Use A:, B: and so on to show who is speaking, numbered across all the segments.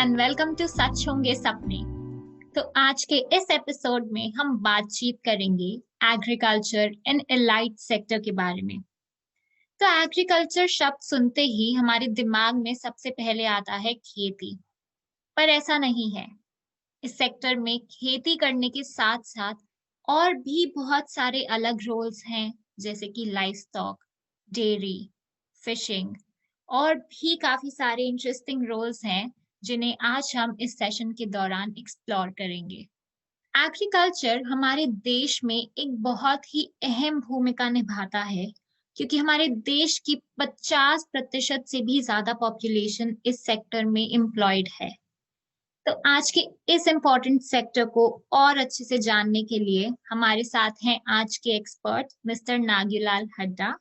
A: And welcome to such होंगे सपने। तो आज के इस एपिसोड में हम बातचीत करेंगे एग्रीकल्चर एंड एलाइड सेक्टर के बारे में। तो एग्रीकल्चर शब्द सुनते ही हमारे दिमाग में सबसे पहले आता है खेती, पर ऐसा नहीं है। इस सेक्टर में खेती करने के साथ साथ और भी बहुत सारे अलग रोल्स हैं, जैसे कि लाइव स्टॉक, डेयरी, फिशिंग और भी काफी सारे इंटरेस्टिंग रोल्स हैं जिन्हें आज हम इस सेशन के दौरान एक्सप्लोर करेंगे। एग्रीकल्चर हमारे देश में एक बहुत ही अहम भूमिका निभाता है, क्योंकि हमारे देश की 50% से भी ज्यादा पॉपुलेशन इस सेक्टर में एम्प्लॉयड है। तो आज के इस इम्पोर्टेंट सेक्टर को और अच्छे से जानने के लिए हमारे साथ हैं आज के एक्सपर्ट मिस्टर नागीलाल हड्डा।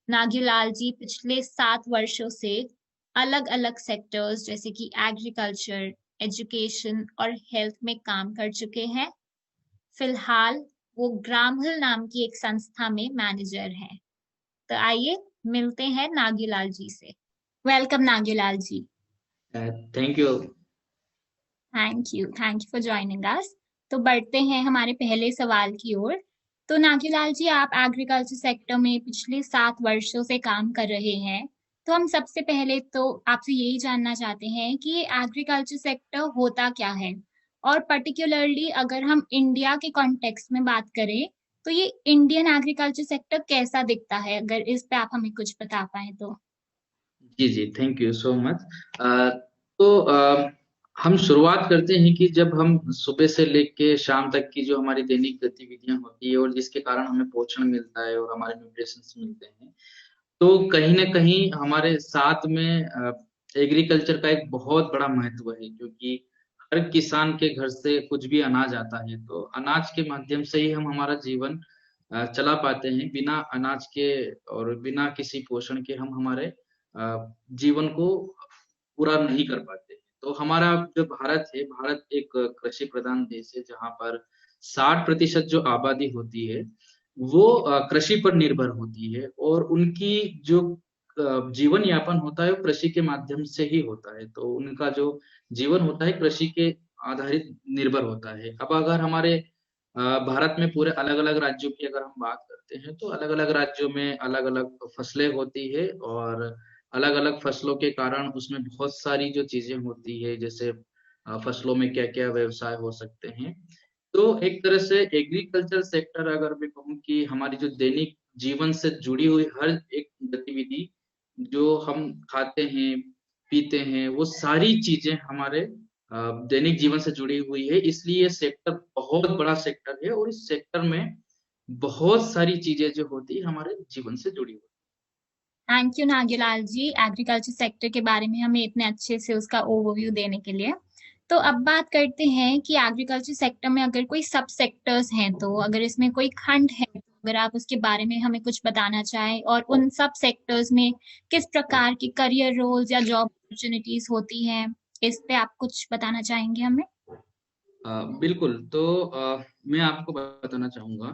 A: नागीलाल जी पिछले 7 वर्षों से अलग अलग सेक्टर्स जैसे कि एग्रीकल्चर, एजुकेशन और हेल्थ में काम कर चुके हैं। फिलहाल वो ग्रामहल नाम की एक संस्था में मैनेजर हैं। तो आइए मिलते हैं नागीलाल जी से। Welcome Nagilal ji.
B: Thank you.
A: Thank you for joining us. तो बढ़ते हैं हमारे पहले सवाल की ओर। तो नागीलाल जी, आप एग्रीकल्चर सेक्टर में पिछले 7 वर्षों से काम कर रहे हैं। तो हम सबसे पहले तो आपसे यही जानना चाहते हैं कि ये एग्रीकल्चर सेक्टर होता क्या है, और पर्टिकुलरली अगर हम इंडिया के कॉन्टेक्स्ट में बात करें तो ये इंडियन एग्रीकल्चर सेक्टर कैसा दिखता है, अगर इस पे आप हमें कुछ बता पाए तो।
B: जी जी, थैंक यू सो मच। तो हम शुरुआत करते हैं कि जब हम सुबह से लेके शाम तक की जो हमारी दैनिक गतिविधियां होती है और जिसके कारण हमें पोषण मिलता है और हमारे न्यूट्रिशंस मिलते हैं, तो कहीं ना कहीं हमारे साथ में एग्रीकल्चर का एक बहुत बड़ा महत्व है, क्योंकि हर किसान के घर से कुछ भी अनाज आता है, तो अनाज के माध्यम से ही हम हमारा जीवन चला पाते हैं। बिना अनाज के और बिना किसी पोषण के हम हमारे जीवन को पूरा नहीं कर पाते। तो हमारा जो भारत है, भारत एक कृषि प्रधान देश है, जहाँ पर 60% जो आबादी होती है वो कृषि पर निर्भर होती है, और उनकी जो जीवन यापन होता है वो कृषि के माध्यम से ही होता है। तो उनका जो जीवन होता है कृषि के आधारित निर्भर होता है। अब अगर हमारे भारत में पूरे अलग अलग राज्यों की अगर हम बात करते हैं, तो अलग अलग राज्यों में अलग अलग फसलें होती है, और अलग अलग फसलों के कारण उसमें बहुत सारी जो चीजें होती है, जैसे फसलों में क्या क्या व्यवसाय हो सकते हैं। तो एक तरह से एग्रीकल्चर सेक्टर, अगर मैं कहूँ कि हमारी जो दैनिक जीवन से जुड़ी हुई हर एक गतिविधि, जो हम खाते हैं पीते हैं, वो सारी चीजें हमारे दैनिक जीवन से जुड़ी हुई है। इसलिए ये सेक्टर बहुत बड़ा सेक्टर है, और इस सेक्टर में बहुत सारी चीजें जो होती है हमारे जीवन से जुड़ी हुई।
A: Thank you Nagilal ji, agriculture sector के बारे में हमें इतने अच्छे से उसका ओवरव्यू देने के लिए। तो अब बात करते हैं कि एग्रीकल्चर सेक्टर में अगर कोई सब सेक्टर्स हैं, तो अगर इसमें कोई खंड है तो अगर आप उसके बारे में हमें कुछ बताना चाहें, और उन सब सेक्टर्स में किस प्रकार की करियर रोल्स या जॉब अपॉर्चुनिटीज होती हैं, इस पे आप कुछ बताना चाहेंगे हमें।
B: बिल्कुल। तो मैं आपको बताना चाहूंगा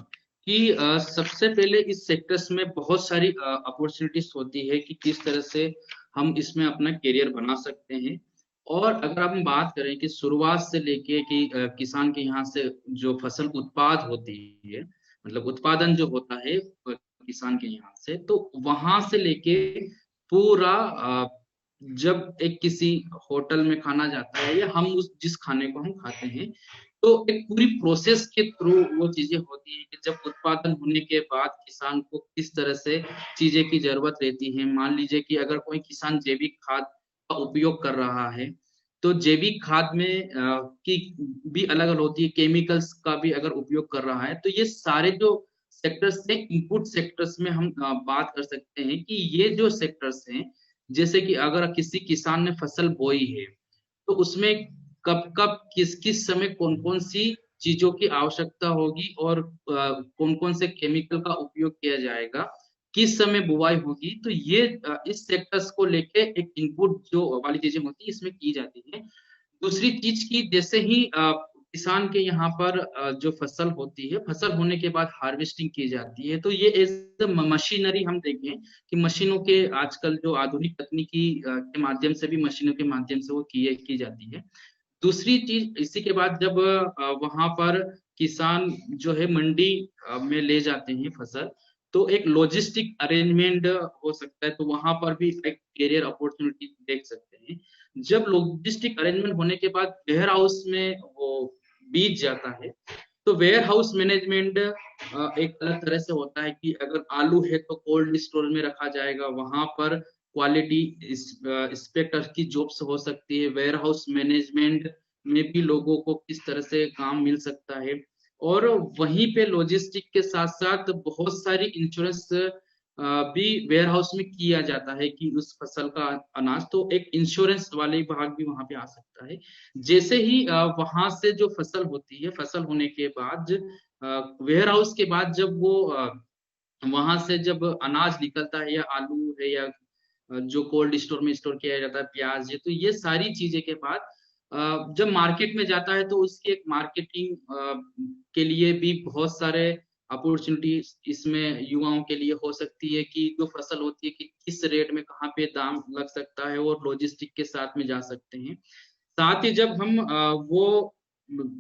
B: कि सबसे पहले इस सेक्टर्स में बहुत सारी अपॉर्चुनिटीज होती है कि किस तरह से हम इसमें अपना करियर बना सकते हैं। और अगर हम बात करें कि शुरुआत से लेके कि किसान के यहाँ से जो फसल उत्पाद होती है, मतलब उत्पादन जो होता है किसान के यहाँ से, तो वहां से लेके पूरा जब एक किसी होटल में खाना जाता है, या हम उस जिस खाने को हम खाते हैं, तो एक पूरी प्रोसेस के थ्रू वो चीजें होती हैं कि जब उत्पादन होने के बाद किसान को किस तरह से चीजें की जरूरत रहती है। मान लीजिए कि अगर कोई किसान जैविक खाद का उपयोग कर रहा है, तो जैविक खाद में की भी अलग अलग होती है, केमिकल्स का भी अगर उपयोग कर रहा है, तो ये सारे जो सेक्टर्स हैं, इनपुट सेक्टर्स में हम बात कर सकते हैं कि ये जो सेक्टर्स हैं, जैसे कि अगर किसी किसान ने फसल बोई है, तो उसमें कब कब किस किस समय कौन कौन सी चीजों की आवश्यकता होगी, और कौन कौन से केमिकल का उपयोग किया जाएगा, किस समय बुवाई होगी, तो ये इस सेक्टर्स को लेके एक इनपुट जो वाली चीजें होती है इसमें की जाती है। दूसरी चीज की, जैसे ही किसान के यहाँ पर जो फसल होती है, फसल होने के बाद हार्वेस्टिंग की जाती है, तो ये एज मशीनरी हम देखें कि मशीनों के आजकल जो आधुनिक तकनीकी के माध्यम से भी, मशीनों के माध्यम से वो की जाती है। दूसरी चीज, इसी के बाद जब वहां पर किसान जो है मंडी में ले जाते हैं फसल, तो एक लॉजिस्टिक अरेंजमेंट हो सकता है, तो वहां पर भी एक कैरियर अपॉर्चुनिटी देख सकते हैं। जब लॉजिस्टिक अरेंजमेंट होने के बाद वेयर हाउस में वो बीज जाता है, तो वेयर हाउस मैनेजमेंट एक अलग तरह से होता है कि अगर आलू है तो कोल्ड स्टोर में रखा जाएगा, वहां पर क्वालिटी इंस्पेक्टर की जॉब्स हो सकती है, वेयर हाउस मैनेजमेंट में भी लोगों को किस तरह से काम मिल सकता है। और वहीं पे लॉजिस्टिक के साथ साथ बहुत सारी इंश्योरेंस भी वेयर हाउस में किया जाता है कि उस फसल का अनाज, तो एक इंश्योरेंस वाले विभाग भी वहां पे आ सकता है। जैसे ही वहां से जो फसल होती है, फसल होने के बाद वेयर हाउस के बाद जब वो वहां से जब अनाज निकलता है, या आलू है, या जो कोल्ड स्टोर में स्टोर किया जाता है प्याज है, तो ये सारी चीजें के बाद जब मार्केट में जाता है, तो उसकी एक मार्केटिंग के लिए भी बहुत सारे अपॉर्चुनिटी इसमें युवाओं के लिए हो सकती है कि जो फसल होती है कि किस रेट में कहाँ पे दाम लग सकता है, और लॉजिस्टिक के साथ में जा सकते हैं। साथ ही जब हम वो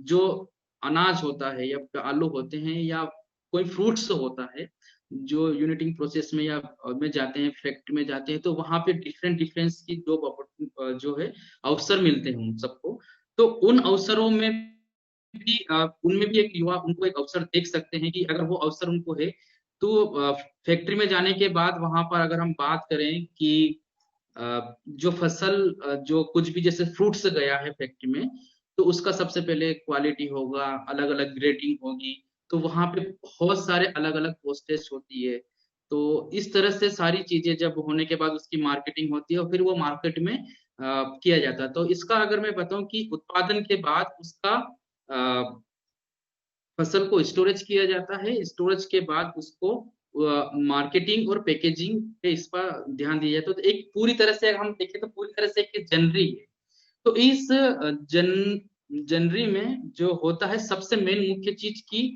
B: जो अनाज होता है, या आलू होते हैं, या कोई फ्रूट्स होता है, जो यूनिटिंग प्रोसेस में या में जाते हैं, फैक्ट्री में जाते हैं, तो वहां पे डिफरेंट डिफरेंस की जॉब जो है अवसर मिलते हैं उन सबको। तो उन अवसरों में भी उनमें भी एक युवा उनको एक अवसर देख सकते हैं कि अगर वो अवसर उनको है, तो फैक्ट्री में जाने के बाद वहां पर अगर हम बात करें कि जो फसल जो कुछ भी जैसे फ्रूट्स गया है फैक्ट्री में, तो उसका सबसे पहले क्वालिटी होगा, अलग अलग ग्रेडिंग होगी, तो वहां पे बहुत सारे अलग अलग पोस्टेज होती है। तो इस तरह से सारी चीजें जब होने के बाद उसकी मार्केटिंग होती है, और फिर वो मार्केट में किया जाता है। तो इसका अगर मैं बताऊं कि उत्पादन के बाद उसका फसल को स्टोरेज किया जाता है, स्टोरेज के बाद उसको मार्केटिंग और पैकेजिंग पे इस पर ध्यान दिया जाता है। तो एक पूरी तरह से अगर हम देखें तो पूरी तरह से एक जनरी है। तो इस जनरी में जो होता है, सबसे मेन मुख्य चीज की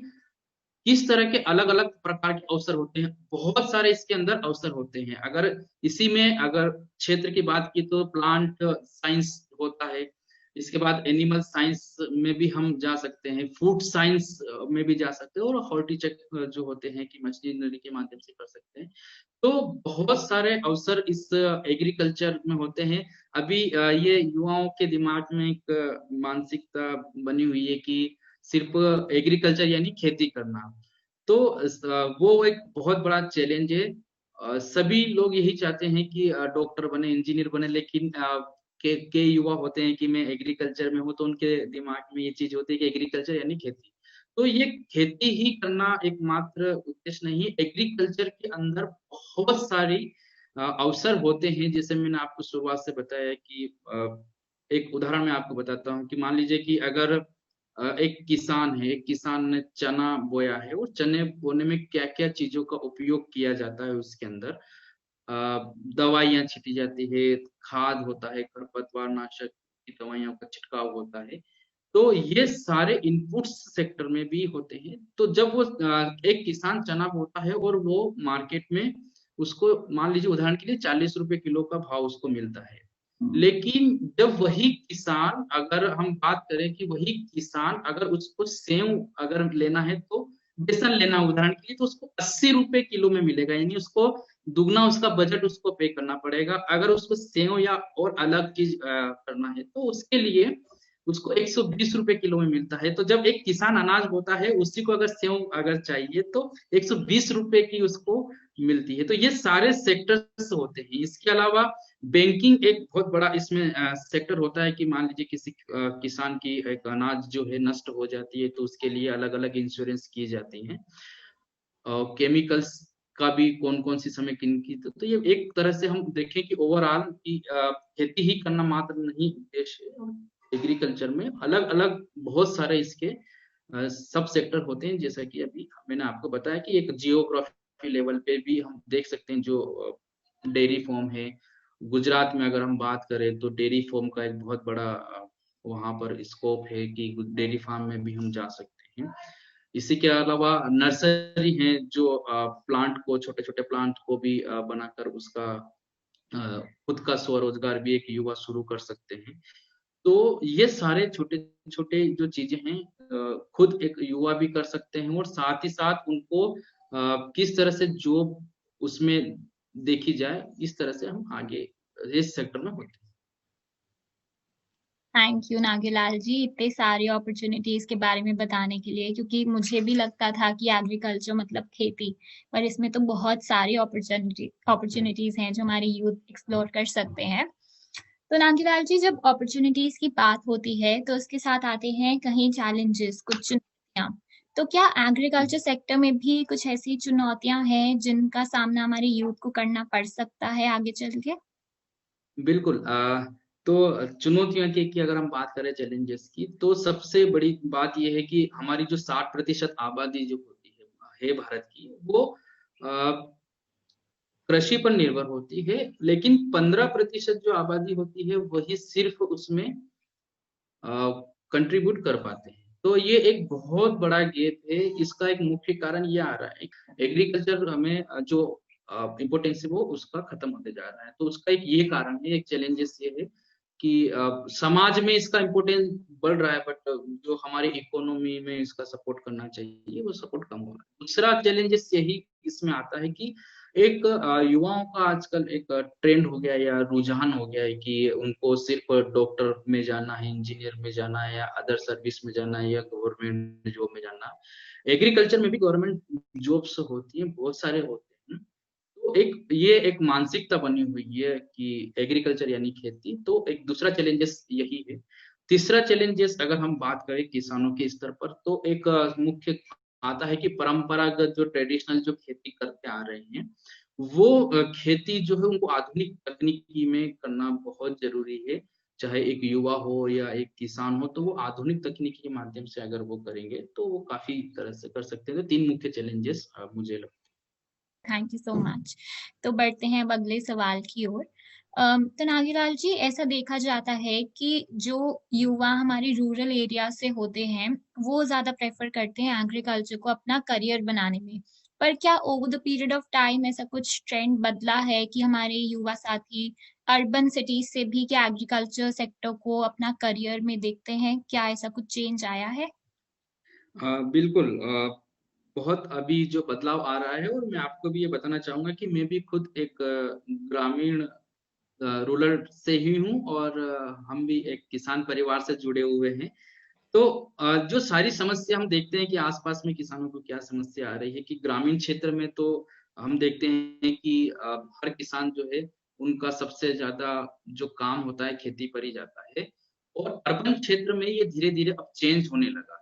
B: किस तरह के अलग अलग प्रकार के अवसर होते हैं, बहुत सारे इसके अंदर अवसर होते हैं। अगर इसी में अगर क्षेत्र की बात की तो प्लांट साइंस होता है, इसके बाद एनिमल साइंस में भी हम जा सकते हैं, फूड साइंस में भी जा सकते हैं, और हॉर्टिकल्चर जो होते हैं कि मशीनरी के माध्यम से कर सकते हैं। तो बहुत सारे अवसर इस एग्रीकल्चर में होते हैं। अभी ये युवाओं के दिमाग में एक मानसिकता बनी हुई है कि सिर्फ एग्रीकल्चर यानी खेती करना, तो वो एक बहुत बड़ा चैलेंज है। सभी लोग यही चाहते हैं कि डॉक्टर बने, इंजीनियर बने, लेकिन के युवा होते हैं कि मैं एग्रीकल्चर में हूँ, तो उनके दिमाग में ये चीज होती है कि एग्रीकल्चर यानी खेती। तो ये खेती ही करना एकमात्र उद्देश्य नहीं है, एग्रीकल्चर के अंदर बहुत सारी अवसर होते हैं। जैसे मैंने आपको शुरुआत से बताया कि एक उदाहरण मैं आपको बताता हूँ कि मान लीजिए कि अगर एक किसान है, एक किसान ने चना बोया है, और चने बोने में क्या क्या चीजों का उपयोग किया जाता है, उसके अंदर दवाइयां छीटी जाती है, खाद होता है, खरपतवार नाशक की दवाइयों का छिड़काव होता है, तो ये सारे इनपुट्स सेक्टर में भी होते हैं। तो जब वो एक किसान चना बोता है और वो मार्केट में उसको मान लीजिए उदाहरण के लिए 40 रुपए किलो का भाव उसको मिलता है, लेकिन जब वही किसान, अगर हम बात करें कि वही किसान अगर उसको सेव अगर लेना है, तो बेसन लेना उदाहरण के लिए, तो उसको 80 रुपए किलो में मिलेगा, यानी उसको दुगना उसका बजट उसको पे करना पड़ेगा। अगर उसको सेव या और अलग चीज करना है, तो उसके लिए उसको 120 रुपए किलो में मिलता है। तो जब एक किसान अनाज बोता है, उसी को अगर सेव अगर चाहिए, तो 120 रुपए की उसको मिलती है। तो ये सारे सेक्टर्स होते हैं। इसके अलावा बैंकिंग एक बहुत बड़ा इसमें सेक्टर होता है कि मान लीजिए किसी किसान की एक अनाज जो है नष्ट हो जाती है, तो उसके लिए अलग अलग इंश्योरेंस की जाती हैं। केमिकल्स का भी कौन कौन सी समय किन की, तो ये एक तरह से हम देखें कि ओवरऑल की खेती ही करना मात्र नहीं उद्देश्य है, एग्रीकल्चर में अलग अलग बहुत सारे इसके सब सेक्टर होते हैं। जैसा कि अभी मैंने आपको बताया कि एक जियोग्राफी लेवल पे भी हम देख सकते हैं, जो डेयरी फार्म है, गुजरात में अगर हम बात करें तो डेयरी फार्म का एक बहुत बड़ा वहां पर स्कोप है कि डेयरी फार्म में भी हम जा सकते हैं। इसी के अलावा नर्सरी है जो प्लांट को, छोटे छोटे प्लांट को भी बनाकर उसका खुद का स्वरोजगार भी एक युवा शुरू कर सकते हैं। तो ये सारे छोटे छोटे जो चीजें हैं खुद एक युवा भी कर सकते हैं, और साथ ही साथ उनको किस तरह से जॉब उसमें देखी जाए, इस तरह से हम आगे इस सेक्टर में होते हैं।
A: थैंक यू नागेलाल जी, इतने सारी अपॉर्चुनिटीज के बारे में बताने के लिए, क्योंकि मुझे भी लगता था कि एग्रीकल्चर मतलब खेती, पर इसमें तो बहुत सारी अपॉर्चुनिटीज हैं जो हमारे यूथ एक्सप्लोर कर सकते हैं। तो नागेलाल जी, जब अपॉर्चुनिटीज की बात होती है तो उसके साथ आते हैं कहीं चैलेंजेस, कुछ चुनौतियां। तो क्या एग्रीकल्चर सेक्टर में भी कुछ ऐसी चुनौतियां हैं जिनका सामना हमारे यूथ को करना पड़ सकता है आगे चल के?
B: बिल्कुल। तो चुनौतियों की अगर हम बात करें, चैलेंजेस की, तो सबसे बड़ी बात यह है कि हमारी जो 60% आबादी जो होती है भारत की, वो कृषि पर निर्भर होती है, लेकिन 15% जो आबादी होती है वही सिर्फ उसमें कंट्रीब्यूट कर पाते हैं। तो ये एक बहुत बड़ा गैप है। इसका एक मुख्य कारण ये आ रहा है, एग्रीकल्चर हमें जो इम्पोर्टेंस है वो उसका खत्म होते जा रहा है। तो उसका एक ये कारण है, एक चैलेंजेस ये है कि समाज में इसका इम्पोर्टेंस बढ़ रहा है, बट जो हमारी इकोनॉमी में इसका सपोर्ट करना चाहिए वो सपोर्ट कम हो रहा है। दूसरा चैलेंजेस यही इसमें आता है कि एक युवाओं का आजकल एक ट्रेंड हो गया या रुझान हो गया है कि उनको सिर्फ डॉक्टर में जाना है, इंजीनियर में जाना है, या अदर सर्विस में जाना है, या गवर्नमेंट जॉब में जाना है। एग्रीकल्चर में भी गवर्नमेंट जॉब्स होती हैं, बहुत सारे होते हैं। तो एक ये एक मानसिकता बनी हुई है कि एग्रीकल्चर यानी खेती। तो एक दूसरा चैलेंजेस यही है। तीसरा चैलेंजेस अगर हम बात करें किसानों के स्तर पर, तो एक मुख्य आता है कि परंपरागत जो ट्रेडिशनल जो खेती करते आ रहे हैं, वो खेती जो है उनको आधुनिक तकनीकी में करना बहुत जरूरी है। चाहे एक युवा हो या एक किसान हो, तो वो आधुनिक तकनीकी के माध्यम से अगर वो करेंगे तो वो काफी तरह से कर सकते हैं। तो तीन मुख्य चैलेंजेस मुझे लगता
A: थैंक यू सो मच। तो बढ़ते हैं अब अगले सवाल की ओर। तो नागीलाल जी, ऐसा देखा जाता है कि जो युवा हमारे रूरल एरिया से होते हैं वो ज्यादा प्रेफर करते हैं एग्रीकल्चर को अपना करियर बनाने में। पर क्या over the period of time ऐसा कुछ ट्रेंड बदला है कि हमारे युवा साथी अर्बन सिटीज से भी क्या एग्रीकल्चर सेक्टर को अपना करियर में देखते हैं? क्या ऐसा कुछ चेंज आया है?
B: बिल्कुल। बहुत अभी जो बदलाव आ रहा है, और मैं आपको भी ये बताना चाहूंगा कि मैं भी खुद एक ग्रामीण रूरल से ही हूँ, और हम भी एक किसान परिवार से जुड़े हुए हैं। तो जो सारी समस्या हम देखते हैं कि आसपास में किसानों को क्या समस्या आ रही है, कि ग्रामीण क्षेत्र में तो हम देखते हैं कि हर किसान जो है उनका सबसे ज्यादा जो काम होता है खेती पर ही जाता है। और अर्बन क्षेत्र में ये धीरे धीरे अब चेंज होने लगा है।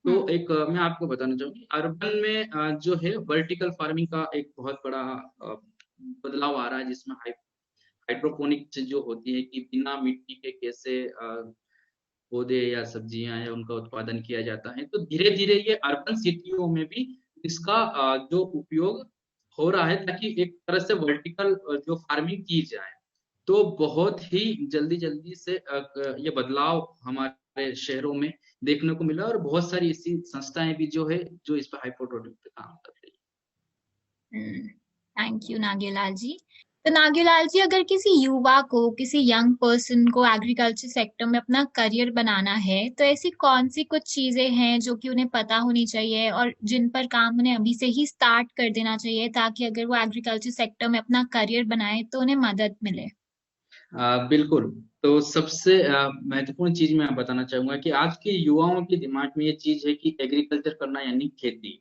B: तो
A: हम्म।
B: एक मैं आपको बताना चाहूंगी, अर्बन में जो है वर्टिकल फार्मिंग का एक बहुत बड़ा बदलाव आ रहा है, जिसमें हाइड्रोपोनिक्स जो होती है कि बिना मिट्टी के कैसे पौधे या सब्जियां या उनका उत्पादन किया जाता है। तो धीरे धीरे ये अर्बन सिटियों में भी इसका जो उपयोग हो रहा है, ताकि एक तरह से वर्टिकल जो फार्मिंग की जाए। तो बहुत ही जल्दी जल्दी से ये बदलाव हमारे शहरों में देखने को मिला, और बहुत सारी ऐसी संस्थाएं भी जो है जो इस पर हाइड्रोपोनिक पे काम कर रही
A: थैंक यू नागेलाल जी। तो नागेलाल जी, अगर किसी युवा को, किसी यंग पर्सन को एग्रीकल्चर सेक्टर में अपना करियर बनाना है, तो ऐसी कौन सी कुछ चीजें हैं जो कि उन्हें पता होनी चाहिए और जिन पर काम उन्हें अभी से ही स्टार्ट कर देना चाहिए, ताकि अगर वो एग्रीकल्चर सेक्टर में अपना करियर बनाए तो उन्हें मदद मिले?
B: बिल्कुल। तो सबसे महत्वपूर्ण चीज मैं बताना चाहूंगा कि आज के युवाओं के दिमाग में ये चीज है कि एग्रीकल्चर करना यानी खेती।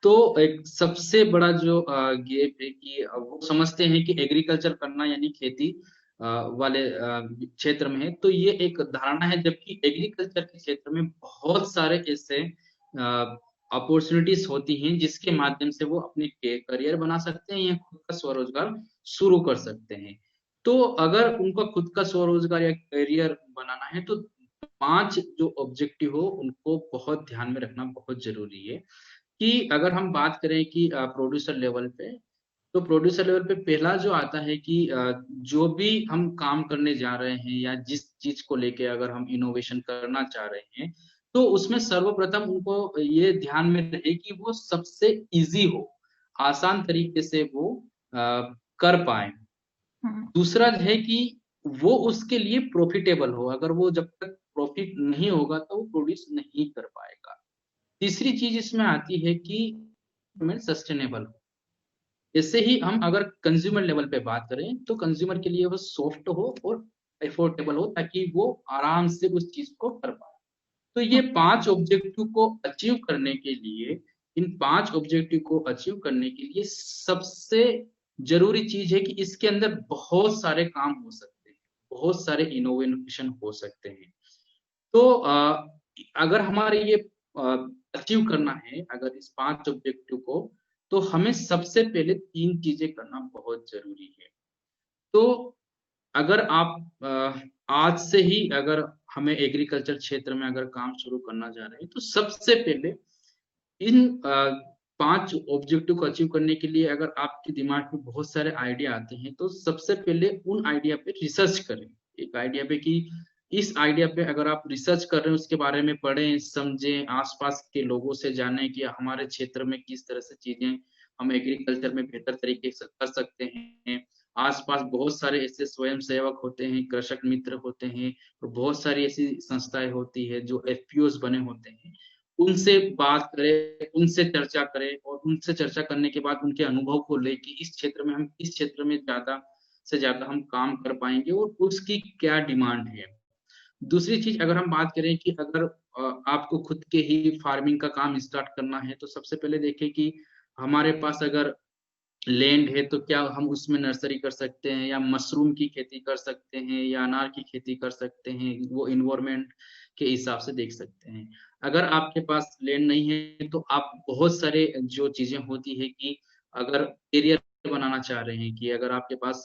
B: तो एक सबसे बड़ा जो गैप है कि वो समझते हैं कि एग्रीकल्चर करना यानी खेती वाले क्षेत्र में है। तो ये एक धारणा है, जबकि एग्रीकल्चर के क्षेत्र में बहुत सारे ऐसे अपॉर्चुनिटीज होती हैं जिसके माध्यम से वो अपने करियर बना सकते हैं या खुद का स्वरोजगार शुरू कर सकते हैं। तो अगर उनका खुद का स्वरोजगार या करियर बनाना है, तो 5 जो ऑब्जेक्टिव हो उनको बहुत ध्यान में रखना बहुत जरूरी है। कि अगर हम बात करें कि प्रोड्यूसर लेवल पे, तो प्रोड्यूसर लेवल पे पहला जो आता है कि जो भी हम काम करने जा रहे हैं या जिस चीज को लेके अगर हम इनोवेशन करना चाह रहे हैं, तो उसमें सर्वप्रथम उनको ये ध्यान में रहे कि वो सबसे इजी हो, आसान तरीके से वो कर पाए।
A: हम्म।
B: दूसरा है कि वो उसके लिए प्रॉफिटेबल हो, अगर वो जब तक प्रॉफिट नहीं होगा तो वो प्रोड्यूस नहीं कर पाएगा। तीसरी चीज इसमें आती है कि सस्टेनेबल हो। इससे ही हम अगर कंज्यूमर लेवल पे बात करें तो कंज्यूमर के लिए वो सॉफ्ट हो और एफोर्डेबल हो, ताकि वो आराम से उस चीज को कर पाए। तो ये 5 ऑब्जेक्टिव को अचीव करने के लिए, इन 5 ऑब्जेक्टिव को अचीव करने के लिए सबसे जरूरी चीज है कि इसके अंदर बहुत सारे काम हो सकते हैं, बहुत सारे इनोवेशन हो सकते हैं। तो अगर हमारे ये अचीव करना है, अगर इस 5 ऑब्जेक्टिव को, तो हमें सबसे पहले 3 चीजें करना बहुत जरूरी है। तो अगर आप आज से ही अगर हमें एग्रीकल्चर क्षेत्र में अगर काम शुरू करना चाह रहे हैं, तो सबसे पहले इन 5 ऑब्जेक्टिव को अचीव करने के लिए अगर आपके दिमाग में बहुत सारे आइडिया आते हैं, तो सबसे पहले उन आइडिया पे रिसर्च करें। एक आइडिया पे कि इस आइडिया पे अगर आप रिसर्च कर रहे हैं, उसके बारे में पढ़ें, समझें, आसपास के लोगों से जानें कि हमारे क्षेत्र में किस तरह से चीजें हम एग्रीकल्चर में बेहतर तरीके से कर सकते हैं। आसपास बहुत सारे ऐसे स्वयं सेवक होते हैं, कृषक मित्र होते हैं, और बहुत सारी ऐसी संस्थाएं होती है जो एफपीओस बने होते हैं। उनसे बात करें, उनसे चर्चा करें, और उनसे चर्चा करने के बाद उनके अनुभव को लेके इस क्षेत्र में हम किस क्षेत्र में ज्यादा से ज्यादा हम काम कर पाएंगे और उसकी क्या डिमांड है। दूसरी चीज अगर हम बात करें कि अगर आपको खुद के ही फार्मिंग का काम स्टार्ट करना है, तो सबसे पहले देखें कि हमारे पास अगर लैंड है तो क्या हम उसमें नर्सरी कर सकते हैं, या मशरूम की खेती कर सकते हैं, या अनार की खेती कर सकते हैं। वो इन्वायरमेंट के हिसाब से देख सकते हैं। अगर आपके पास लैंड नहीं है तो आप बहुत सारे जो चीजें होती है कि अगर करियर बनाना चाह रहे हैं, कि अगर आपके पास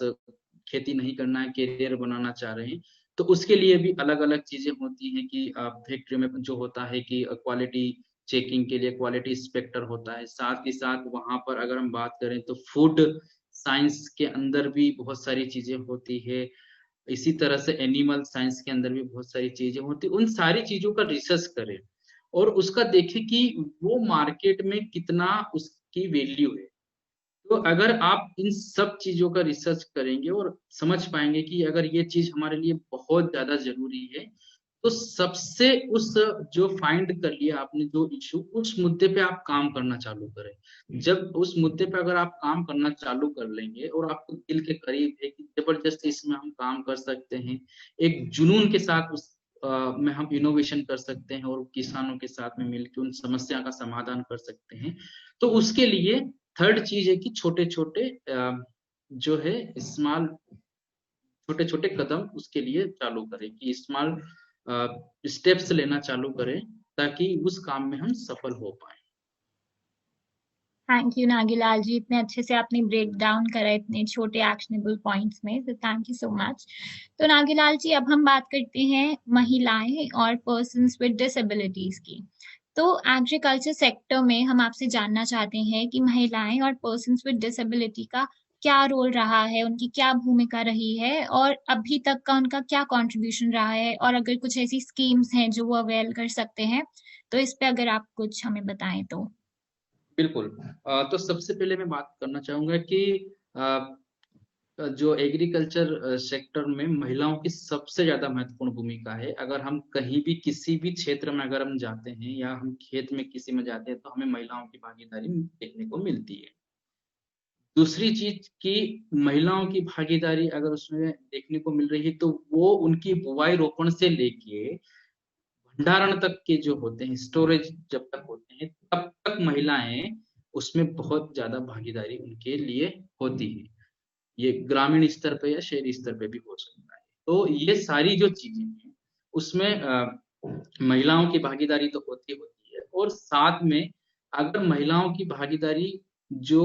B: खेती नहीं करना है, करियर बनाना चाह रहे हैं, तो उसके लिए भी अलग अलग चीजें होती हैं कि फैक्ट्री में जो होता है कि क्वालिटी चेकिंग के लिए क्वालिटी इंस्पेक्टर होता है। साथ ही साथ वहां पर अगर हम बात करें तो फूड साइंस के अंदर भी बहुत सारी चीजें होती है। इसी तरह से एनिमल साइंस के अंदर भी बहुत सारी चीजें होती है। उन सारी चीजों का रिसर्च करें और उसका देखें कि वो मार्केट में कितना उसकी वैल्यू है। तो अगर आप इन सब चीजों का रिसर्च करेंगे और समझ पाएंगे कि अगर ये चीज हमारे लिए बहुत ज्यादा जरूरी है, तो सबसे उस जो फाइंड कर लिया आपने जो इशू, उस मुद्दे पे आप काम करना चालू करें। जब उस मुद्दे पे अगर आप काम करना चालू कर लेंगे और आपको दिल के करीब है कि जबरदस्त इसमें हम काम कर सकते हैं, एक जुनून के साथ उस में हम इनोवेशन कर सकते हैं और किसानों के साथ में मिलकर उन समस्या का समाधान कर सकते हैं, तो उसके लिए थर्ड चीज है कि छोटे छोटे जो है स्मॉल, छोटे छोटे कदम उसके लिए चालू करें, कि स्मॉल स्टेप्स लेना चालू करें ताकि उस काम में हम सफल हो पाए।
A: थैंक यू नागीलाल जी, इतने अच्छे से आपने ब्रेक डाउन करा इतने छोटे एक्शनेबल पॉइंट्स में, तो थैंक यू सो मच। तो नागीलाल जी, अब हम बात करते हैं महिलाएं और पर्सन्स विद डिसेबिलिटीज की। तो एग्रीकल्चर सेक्टर में हम आपसे जानना चाहते हैं कि महिलाएं और पर्सन्स विद डिसेबिलिटी का क्या रोल रहा है, उनकी क्या भूमिका रही है, और अभी तक का उनका क्या कंट्रीब्यूशन रहा है, और अगर कुछ ऐसी स्कीम्स हैं जो वो अवेल कर सकते हैं, तो इस पे अगर आप कुछ हमें बताएं तो।
B: बिल्कुल। तो सबसे पहले मैं बात करना चाहूंगा कि जो एग्रीकल्चर सेक्टर में महिलाओं की सबसे ज्यादा महत्वपूर्ण भूमिका है। अगर हम कहीं भी किसी भी क्षेत्र में अगर हम जाते हैं या हम खेत में किसी में जाते हैं, तो हमें महिलाओं की भागीदारी देखने को मिलती है। दूसरी चीज कि महिलाओं की भागीदारी अगर उसमें देखने को मिल रही है, तो वो उनकी बुवाई रोपण से लेके भंडारण तक के जो होते हैं, स्टोरेज जब तक होते हैं, तब तक महिलाएं उसमें बहुत ज्यादा भागीदारी उनके लिए होती है। ये ग्रामीण स्तर पे या शहरी स्तर पे भी हो सकता है। तो ये सारी जो चीजें हैं उसमें महिलाओं की भागीदारी तो होती होती है, और साथ में अगर महिलाओं की भागीदारी जो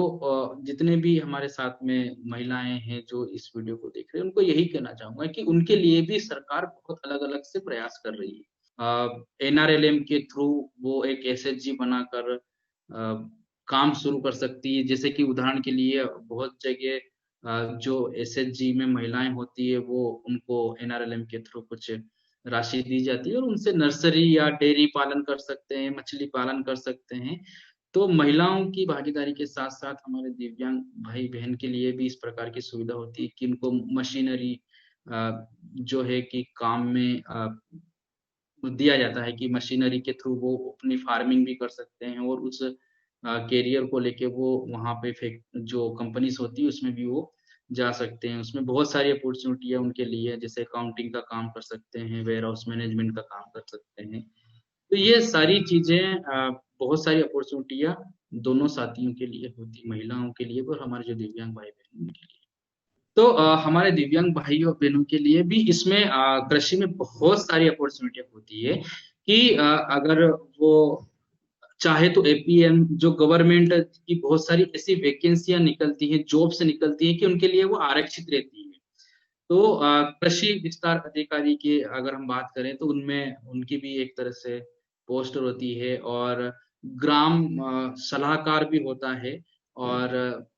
B: जितने भी हमारे साथ में महिलाएं हैं जो इस वीडियो को देख रहे हैं, उनको यही कहना चाहूंगा कि उनके लिए भी सरकार बहुत अलग अलग से प्रयास कर रही है। एनआरएलएम के थ्रू वो एक एसएचजी बनाकर काम शुरू कर सकती है। जैसे कि उदाहरण के लिए बहुत जगह जो एसएचजी में महिलाएं होती है वो उनको एनआरएलएम के थ्रू कुछ राशि दी जाती है और उनसे नर्सरी या डेयरी पालन कर सकते हैं, मछली पालन कर सकते हैं। तो महिलाओं की भागीदारी के साथ साथ हमारे दिव्यांग भाई बहन के लिए भी इस प्रकार की सुविधा होती है कि उनको मशीनरी जो है कि काम में दिया जाता है कि मशीनरी के थ्रू वो अपनी फार्मिंग भी कर सकते हैं और उस कैरियर को लेके वो वहाँ पे जो कंपनीज होती है उसमें भी वो जा सकते हैं। उसमें बहुत सारी अपॉर्चुनिटियाँ उनके लिए, जैसे अकाउंटिंग का काम कर सकते हैं, वेयर हाउस मैनेजमेंट का काम कर सकते हैं। तो ये सारी चीजें बहुत सारी अपॉर्चुनिटियाँ दोनों साथियों के लिए होती, महिलाओं के लिए और हमारे जो दिव्यांग भाई बहन के लिए। तो हमारे दिव्यांग भाई और बहनों के लिए भी इसमें कृषि में बहुत सारी अपॉर्चुनिटियां होती है कि अगर वो चाहे तो एपीएम जो गवर्नमेंट की बहुत सारी ऐसी वैकेंसियां निकलती हैं, जॉब्स निकलती हैं कि उनके लिए वो आरक्षित रहती है। तो कृषि विस्तार अधिकारी की अगर हम बात करें तो उनमें उनकी भी एक तरह से पोस्टर होती है और ग्राम सलाहकार भी होता है। और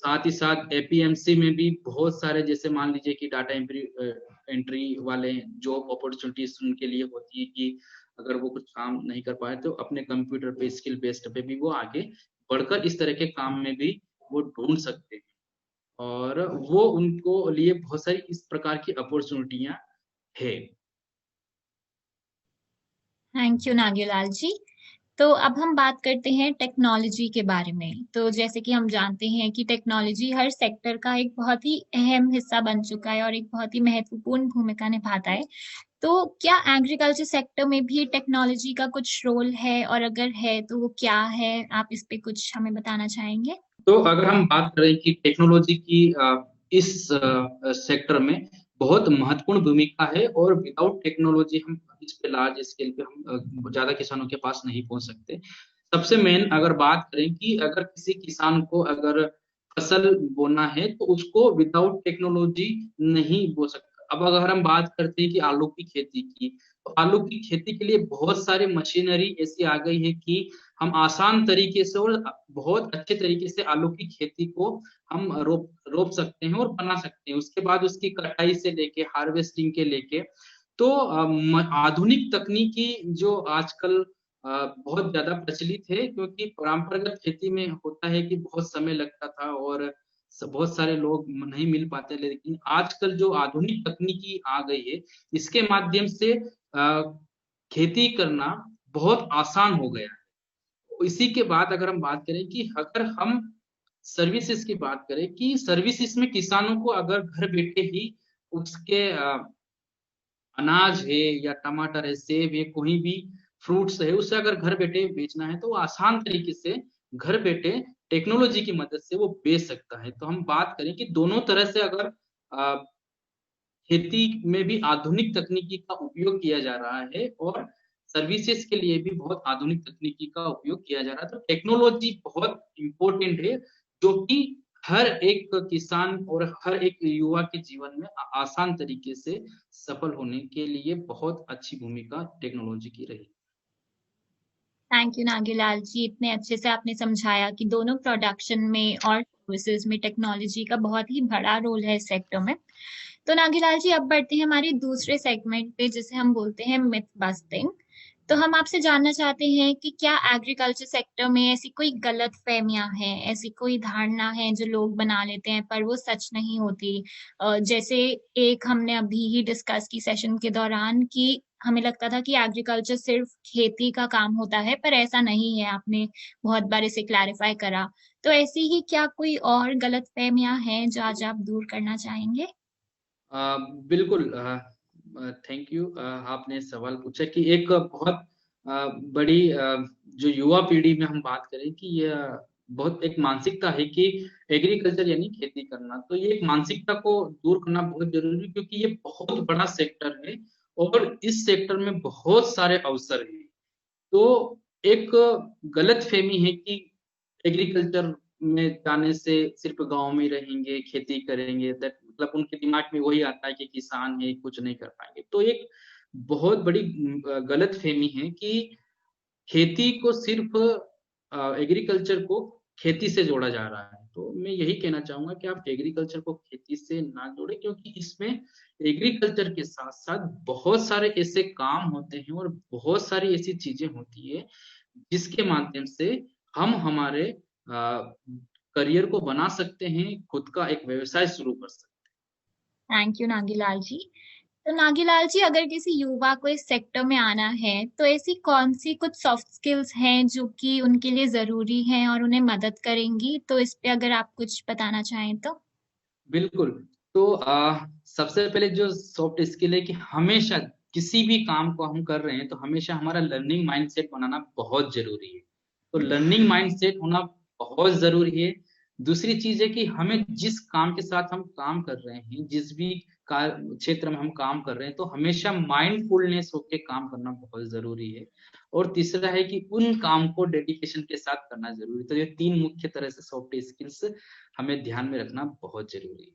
B: साथ ही साथ एपीएमसी में भी बहुत सारे, जैसे मान लीजिए कि डाटा एंट्री वाले जॉब अपॉर्चुनिटीज उनके लिए होती है कि अगर वो कुछ काम नहीं कर पाए तो अपने कंप्यूटर पे स्किल बेस्ड पे भी वो आगे बढ़कर इस तरह के काम में भी वो ढूंढ सकते हैं। और वो उनको लिए बहुत सारी इस प्रकार की अपॉर्चुनिटियां है।
A: थैंक यू नागेलाल जी। तो अब हम बात करते हैं टेक्नोलॉजी के बारे में। तो जैसे कि हम जानते हैं कि टेक्नोलॉजी हर सेक्टर का एक बहुत ही अहम हिस्सा बन चुका है और एक बहुत ही महत्वपूर्ण भूमिका निभाता है। तो क्या एग्रीकल्चर सेक्टर में भी टेक्नोलॉजी का कुछ रोल है, और अगर है तो वो क्या है? आप इस पे कुछ हमें बताना चाहेंगे?
B: तो अगर हम बात करें कि टेक्नोलॉजी की इस सेक्टर में बहुत महत्वपूर्ण भूमिका है और विदाउट टेक्नोलॉजी हम इस पे लार्ज स्केल पे हम ज्यादा किसानों के पास नहीं पहुंच सकते। सबसे मेन अगर बात करें कि अगर किसी किसान को अगर फसल बोना है तो उसको विदाउट टेक्नोलॉजी नहीं बो सकता। अब अगर हम बात करते हैं कि आलू की खेती की, तो आलू की खेती के लिए बहुत सारी मशीनरी ऐसी आ गई है कि हम आसान तरीके से और बहुत अच्छे तरीके से आलू की खेती को हम रोप सकते हैं और बना सकते हैं। उसके बाद उसकी कटाई से लेके हार्वेस्टिंग के लेके तो आधुनिक तकनीकी जो आजकल बहुत ज्यादा प्रचलित है, क्योंकि परंपरागत खेती में होता है कि बहुत समय लगता था और बहुत सारे लोग नहीं मिल पाते। लेकिन आजकल जो आधुनिक तकनीकी आ गई है इसके माध्यम से खेती करना बहुत आसान हो गया है। इसी के बाद अगर हम बात करें कि अगर हम सर्विसेज की बात करें कि सर्विसेज में किसानों को अगर घर बैठे ही उसके अनाज है या टमाटर है, सेब है, कोई भी फ्रूट्स है, उसे अगर घर बैठे बेचना है तो वो आसान तरीके से घर बैठे टेक्नोलॉजी की मदद से वो बेच सकता है। तो हम बात करें कि दोनों तरह से अगर खेती में भी आधुनिक तकनीकी का उपयोग किया जा रहा है और सर्विसेज के लिए भी बहुत आधुनिक तकनीकी का उपयोग किया जा रहा है। तो टेक्नोलॉजी बहुत इंपॉर्टेंट है जो कि हर एक किसान और हर एक युवा के जीवन में आसान तरीके से सफल होने के लिए बहुत अच्छी भूमिका टेक्नोलॉजी की रही।
A: थैंक यू नागेलाल जी, इतने अच्छे से आपने समझाया कि दोनों प्रोडक्शन में और सर्विसेज में टेक्नोलॉजी का बहुत ही बड़ा रोल है इस सेक्टर में। तो नागेलाल जी, अब बढ़ते हैं हमारे दूसरे सेगमेंट पे, जिसे हम बोलते हैं मिथ बस्टिंग। तो हम आपसे जानना चाहते हैं कि क्या एग्रीकल्चर सेक्टर में ऐसी कोई गलत फहमियां हैं, ऐसी कोई धारणा है जो लोग बना लेते हैं पर वो सच नहीं होती? जैसे एक हमने अभी ही डिस्कस की सेशन के दौरान कि हमें लगता था कि एग्रीकल्चर सिर्फ खेती का काम होता है, पर ऐसा नहीं है। आपने बहुत बार इसे क्लैरिफाई करा। तो ऐसी ही क्या कोई और गलत फहमियां हैं जो आज आप दूर करना चाहेंगे?
B: बिल्कुल। Thank you. आपने सवाल पूछा कि एक बहुत बड़ी जो युवा पीढ़ी में हम बात करें कि यह बहुत एक मानसिकता है कि एग्रीकल्चर यानी खेती करना, तो ये एक मानसिकता को दूर करना बहुत जरूरी है क्योंकि ये बहुत बड़ा सेक्टर है और इस सेक्टर में बहुत सारे अवसर हैं। तो एक गलत फहमी है कि एग्रीकल्चर में जाने से सिर्फ गांव में रहेंगे, खेती करेंगे, दैट मतलब उनके दिमाग में वही आता है कि किसान है, कुछ नहीं कर पाएंगे। तो एक बहुत बड़ी गलत फहमी है कि खेती को सिर्फ एग्रीकल्चर को खेती से जोड़ा जा रहा है। तो मैं यही कहना चाहूंगा कि आप एग्रीकल्चर को खेती से ना जोड़े, क्योंकि इसमें एग्रीकल्चर के साथ साथ बहुत सारे ऐसे काम होते हैं और बहुत सारी ऐसी चीजें होती है जिसके माध्यम से हम हमारे करियर को बना सकते हैं, खुद का एक व्यवसाय शुरू कर सकते
A: थैंक यू नागीलाल जी। तो नागीलाल जी, अगर किसी युवा को इस सेक्टर में आना है तो ऐसी कौन सी कुछ सॉफ्ट स्किल्स हैं जो कि उनके लिए जरूरी हैं और उन्हें मदद करेंगी? तो इस पे अगर आप कुछ बताना चाहें तो।
B: हैं। बिल्कुल। तो सबसे पहले जो सॉफ्ट स्किल है कि हमेशा किसी भी काम को हम कर रहे हैं तो हमेशा हमारा लर्निंग माइंडसेट बनाना बहुत जरूरी है। तो लर्निंग माइंडसेट होना बहुत जरूरी है। दूसरी चीज है कि हमें जिस काम के साथ हम काम कर रहे हैं, जिस भी क्षेत्र में हम काम कर रहे हैं, तो हमेशा माइंडफुलनेस होके काम करना बहुत जरूरी है। और तीसरा है कि उन काम को डेडिकेशन के साथ करना जरूरी है। तो ये तीन मुख्य तरह से सॉफ्ट स्किल्स हमें ध्यान में रखना बहुत जरूरी है।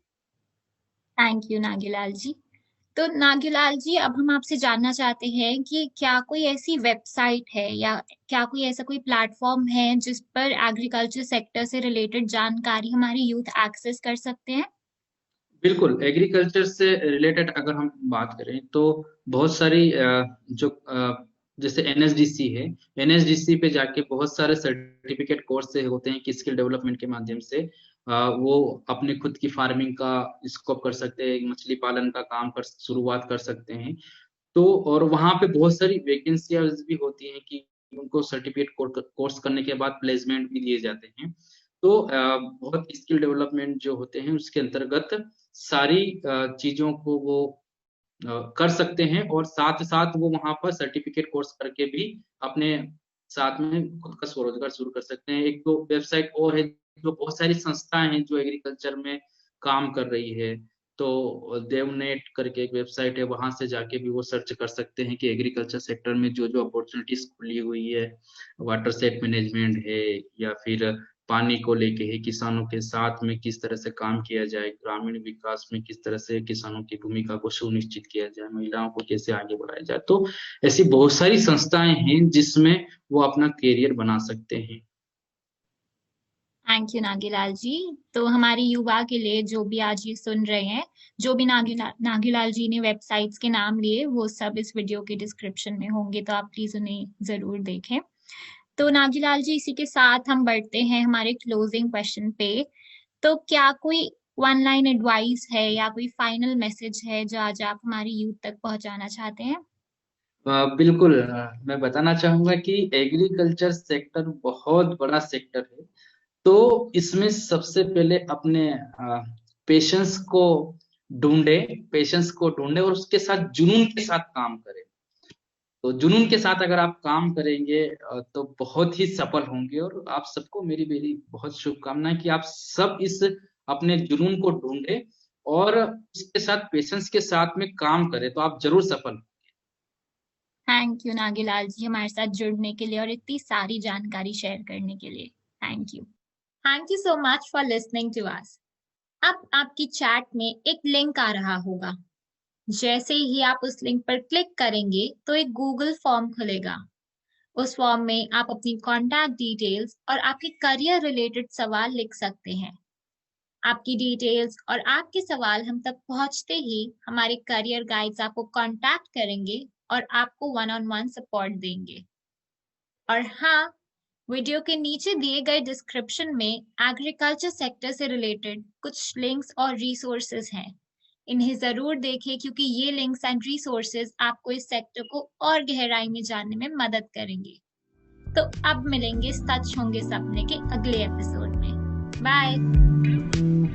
A: थैंक यू नागीलाल जी। तो नागीलाल जी, अब हम आपसे जानना चाहते हैं कि क्या कोई ऐसी वेबसाइट है या क्या कोई ऐसा कोई प्लेटफॉर्म है जिस पर एग्रीकल्चर सेक्टर से रिलेटेड जानकारी हमारे यूथ एक्सेस कर सकते हैं?
B: बिल्कुल, एग्रीकल्चर से रिलेटेड अगर हम बात करें तो बहुत सारी जो जैसे एनएसडीसी है, एनएसडीसी पे जाके बहुत सारे सर्टिफिकेट कोर्स होते हैं कि स्किल डेवलपमेंट के माध्यम से वो अपने खुद की फार्मिंग का स्कोप कर सकते हैं, मछली पालन का काम कर शुरुआत कर सकते हैं। तो और वहां पे बहुत सारी वैकेंसियां भी होती हैं कि उनको सर्टिफिकेट कोर्स करने के बाद प्लेसमेंट भी दिए जाते हैं। तो बहुत स्किल डेवलपमेंट जो होते हैं उसके अंतर्गत सारी चीजों को वो कर सकते हैं, और साथ साथ वो वहां पर सर्टिफिकेट कोर्स करके भी अपने साथ में खुद का स्वरोजगार शुरू कर सकते हैं। एक तो वेबसाइट और है, जो बहुत सारी संस्थाएं हैं जो एग्रीकल्चर में काम कर रही है। तो देवनेट करके एक वेबसाइट है, वहां से जाके भी वो सर्च कर सकते हैं कि एग्रीकल्चर सेक्टर में जो जो अपॉर्चुनिटीज खुली हुई है, वाटर सेट मैनेजमेंट है या फिर पानी को लेके है, किसानों के साथ में किस तरह से काम किया जाए, ग्रामीण विकास में किस तरह से किसानों की भूमिका को सुनिश्चित किया जाए, महिलाओं को कैसे आगे बढ़ाया जाए। तो ऐसी बहुत सारी संस्थाएं हैं जिसमें वो अपना करियर बना सकते हैं।
A: थैंक यू नागीलाल जी। तो हमारे युवा के लिए जो भी आज ये सुन रहे हैं, जो भी नागीलाल जी ने वेबसाइट्स के नाम लिए, वो सब इस वीडियो के डिस्क्रिप्शन में होंगे, तो आप प्लीज उन्हें जरूर देखें। तो नागीलाल जी, इसी के साथ हम बढ़ते हैं हमारे क्लोजिंग क्वेश्चन पे। तो क्या कोई वन लाइन एडवाइस है या कोई फाइनल मैसेज है जो आज आप हमारी यूथ तक पहुंचाना चाहते हैं?
B: बिल्कुल, मैं बताना चाहूंगा कि एग्रीकल्चर सेक्टर बहुत बड़ा सेक्टर है। तो इसमें सबसे पहले अपने पेशेंस को ढूंढे, पेशेंस को ढूंढे और उसके साथ जुनून के साथ काम करें। तो जुनून के साथ अगर आप काम करेंगे तो बहुत ही सफल होंगे। और आप सबको मेरी मेरी बहुत शुभकामनाएं कि आप सब इस अपने जुनून को ढूंढे और उसके साथ पेशेंस के साथ में काम करें, तो आप जरूर सफल।
A: थैंक यू नागीलाल जी, हमारे साथ जुड़ने के लिए और इतनी सारी जानकारी शेयर करने के लिए। Thank you. Thank you so much for listening to us. अब आपकी चैट में एक लिंक आ रहा होगा। जैसे ही आप उस लिंक पर क्लिक करेंगे तो एक गूगल फॉर्म खुलेगा। उस फॉर्म में आप अपनी कॉन्टैक्ट डिटेल्स और आपके करियर रिलेटेड सवाल लिख सकते हैं। आपकी डिटेल्स और आपके सवाल हम तक पहुंचते ही हमारे करियर गाइड्स आपको कांटेक्ट करेंगे और आपको वन ऑन वन सपोर्ट देंगे। और हाँ, वीडियो के नीचे दिए गए डिस्क्रिप्शन में एग्रीकल्चर सेक्टर से रिलेटेड कुछ लिंक्स और रिसोर्सेज हैं। इन्हें जरूर देखें क्योंकि ये लिंक्स एंड रिसोर्सेज आपको इस सेक्टर को और गहराई में जानने में मदद करेंगे। तो अब मिलेंगे सच होंगे सपने के अगले एपिसोड में। बाय।